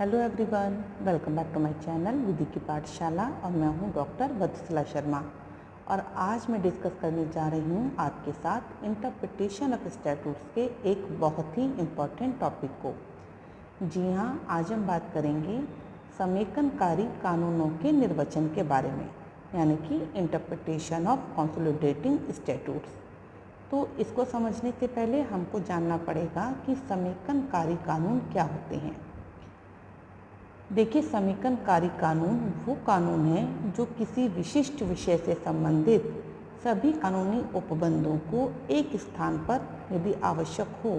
Hello everyone, welcome back to my channel Vidhi की पाठशाला और मैं हूं डॉक्टर वत्सला शर्मा। और आज मैं डिस्कस करने जा रही हूं आपके साथ इंटरप्रिटेशन ऑफ स्टैट्यूट्स के एक बहुत ही इम्पॉर्टेंट टॉपिक को। जी हाँ, आज हम बात करेंगे समेकनकारी कानूनों के निर्वचन के बारे में, यानी कि इंटरप्रिटेशन ऑफ कंसोलिडेटिंग स्टैट्यूट्स। तो इसको समझने से पहले हमको जानना पड़ेगा कि समेकनकारी कानून क्या होते हैं। देखिए, समेकनकारी कानून वो कानून है जो किसी विशिष्ट विषय से संबंधित सभी कानूनी उपबंधों को एक स्थान पर यदि आवश्यक हो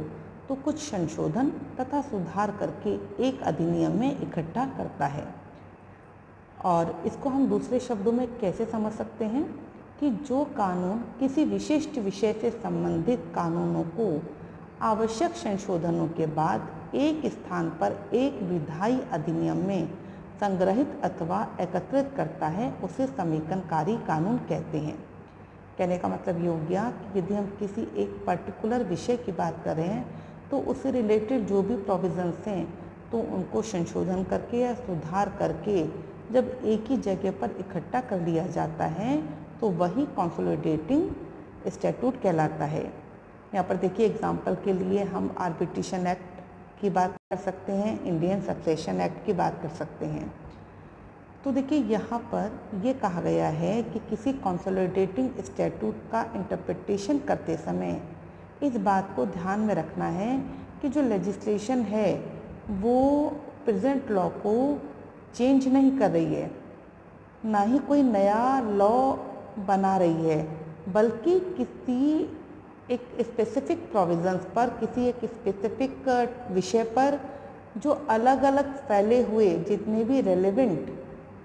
तो कुछ संशोधन तथा सुधार करके एक अधिनियम में इकट्ठा करता है। और इसको हम दूसरे शब्दों में कैसे समझ सकते हैं कि जो कानून किसी विशिष्ट विषय से संबंधित कानूनों को आवश्यक संशोधनों के बाद एक स्थान पर एक विधायी अधिनियम में संग्रहित अथवा एकत्रित करता है, उसे समेकनकारी कानून कहते हैं। कहने का मतलब ये हो गया कि यदि हम किसी एक पर्टिकुलर विषय की बात कर रहे हैं तो उससे रिलेटेड जो भी प्रोविजंस हैं तो उनको संशोधन करके या सुधार करके जब एक ही जगह पर इकट्ठा कर लिया जाता है तो वही कंसोलिडेटिंग स्टैट्यूट कहलाता है। यहाँ पर देखिए, एग्जाम्पल के लिए हम आर्बिट्रेशन एक्ट की बात कर सकते हैं, इंडियन सक्सेशन एक्ट की बात कर सकते हैं। तो देखिए, यहाँ पर ये कहा गया है कि किसी कंसोलिडेटिंग स्टैट्यूट का इंटरप्रिटेशन करते समय इस बात को ध्यान में रखना है कि जो लेजिस्लेशन है वो प्रेजेंट लॉ को चेंज नहीं कर रही है, ना ही कोई नया लॉ बना रही है, बल्कि किसी एक स्पेसिफिक प्रोविजंस पर, किसी एक स्पेसिफिक विषय पर जो अलग अलग फैले हुए जितने भी रेलेवेंट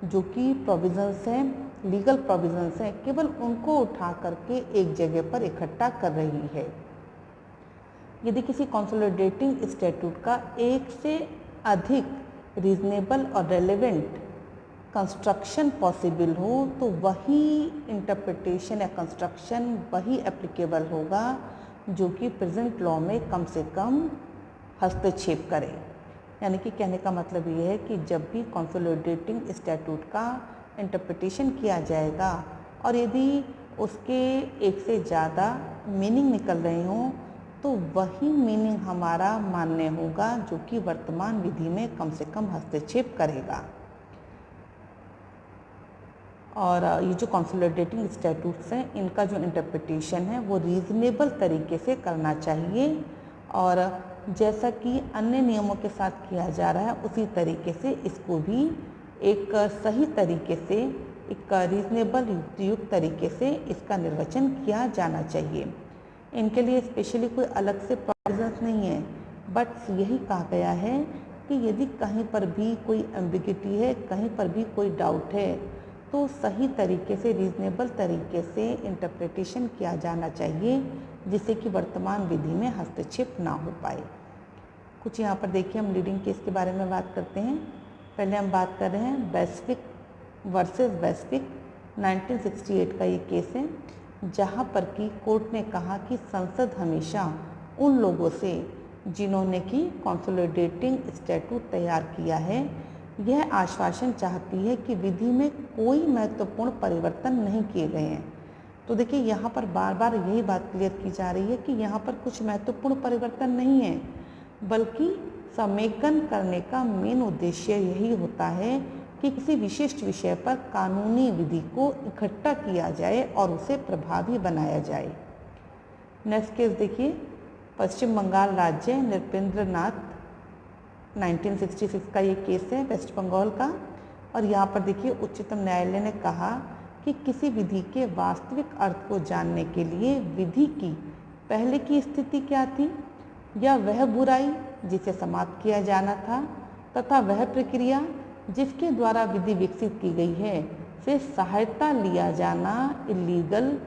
जो कि प्रोविजंस हैं, लीगल प्रोविजंस हैं, केवल उनको उठा करके एक जगह पर इकट्ठा कर रही है। यदि किसी कंसोलिडेटिंग स्टैट्यूट का एक से अधिक रीजनेबल और रेलेवेंट कंस्ट्रक्शन पॉसिबल हो तो वही इंटरप्रिटेशन या कंस्ट्रक्शन वही एप्लीकेबल होगा जो कि प्रेजेंट लॉ में कम से कम हस्तक्षेप करे। यानी कि कहने का मतलब ये है कि जब भी कंसोलिडेटिंग स्टैट्यूट का इंटरप्रिटेशन किया जाएगा और यदि उसके एक से ज़्यादा मीनिंग निकल रहे हों तो वही मीनिंग हमारा मान्य होगा जो कि वर्तमान विधि में कम से कम हस्तक्षेप करेगा। और ये जो कंसोलिडेटिंग स्टैट्यूट्स हैं इनका जो इंटरप्रिटेशन है वो रीज़नेबल तरीके से करना चाहिए, और जैसा कि अन्य नियमों के साथ किया जा रहा है उसी तरीके से इसको भी एक सही तरीके से, एक रीज़नेबल युक्त तरीके से इसका निर्वचन किया जाना चाहिए। इनके लिए स्पेशली कोई अलग से प्रोविजंस नहीं है, बट यही कहा गया है कि यदि कहीं पर भी कोई एम्बिगिटी है, कहीं पर भी कोई डाउट है तो सही तरीके से, रीज़नेबल तरीके से इंटरप्रिटेशन किया जाना चाहिए जिससे कि वर्तमान विधि में हस्तक्षेप ना हो पाए। कुछ यहाँ पर देखिए, हम लीडिंग केस के बारे में बात करते हैं। पहले हम बात कर रहे हैं बेस्विक वर्सेस बेस्विक, 1968 का ये केस है, जहाँ पर कि कोर्ट ने कहा कि संसद हमेशा उन लोगों से जिन्होंने कि कंसोलिडेटिंग स्टैट्यूट तैयार किया है यह आश्वासन चाहती है कि विधि में कोई महत्वपूर्ण परिवर्तन नहीं किए गए हैं। तो देखिए, यहाँ पर बार बार यही बात क्लियर की जा रही है कि यहाँ पर कुछ महत्वपूर्ण परिवर्तन नहीं है, बल्कि समेकन करने का मेन उद्देश्य यही होता है कि किसी विशिष्ट विषय पर कानूनी विधि को इकट्ठा किया जाए और उसे प्रभावी बनाया जाए। नेक्स्ट केस देखिए, पश्चिम बंगाल राज्य नृपेंद्र नाथ, 1966 का ये केस है वेस्ट बंगाल का। और यहाँ पर देखिए, उच्चतम न्यायालय ने कहा कि किसी विधि के वास्तविक अर्थ को जानने के लिए विधि की पहले की स्थिति क्या थी या वह बुराई जिसे समाप्त किया जाना था तथा वह प्रक्रिया जिसके द्वारा विधि विकसित की गई है से सहायता लिया जाना इलीगल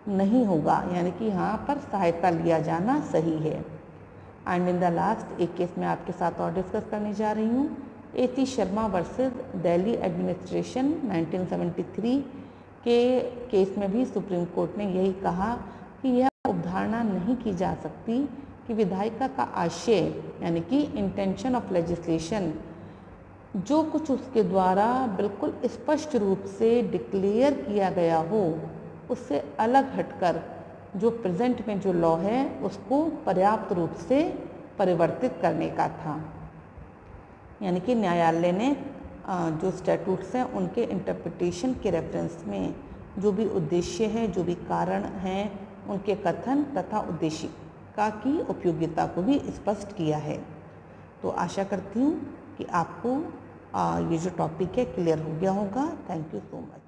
नहीं होगा, यानी कि यहाँ पर सहायता लिया जाना सही है। एंड इन द लास्ट एक केस मैं आपके साथ और डिस्कस करने जा रही हूँ, AC Sharma versus Delhi administration, 1973 के केस में भी सुप्रीम कोर्ट ने यही कहा कि यह अवधारणा नहीं की जा सकती कि विधायिका का आशय यानी कि इंटेंशन ऑफ लेजिस्लेशन जो कुछ उसके द्वारा बिल्कुल स्पष्ट रूप से डिक्लेयर किया गया हो उससे अलग हटकर जो प्रेजेंट में जो लॉ है उसको पर्याप्त रूप से परिवर्तित करने का था। यानी कि न्यायालय ने जो स्टैट्यूट्स हैं उनके इंटरप्रिटेशन के रेफरेंस में जो भी उद्देश्य है, जो भी कारण हैं, उनके कथन तथा उद्देशिका की उपयोगिता को भी स्पष्ट किया है। तो आशा करती हूँ कि आपको ये जो टॉपिक है क्लियर हो गया होगा। Thank you so much.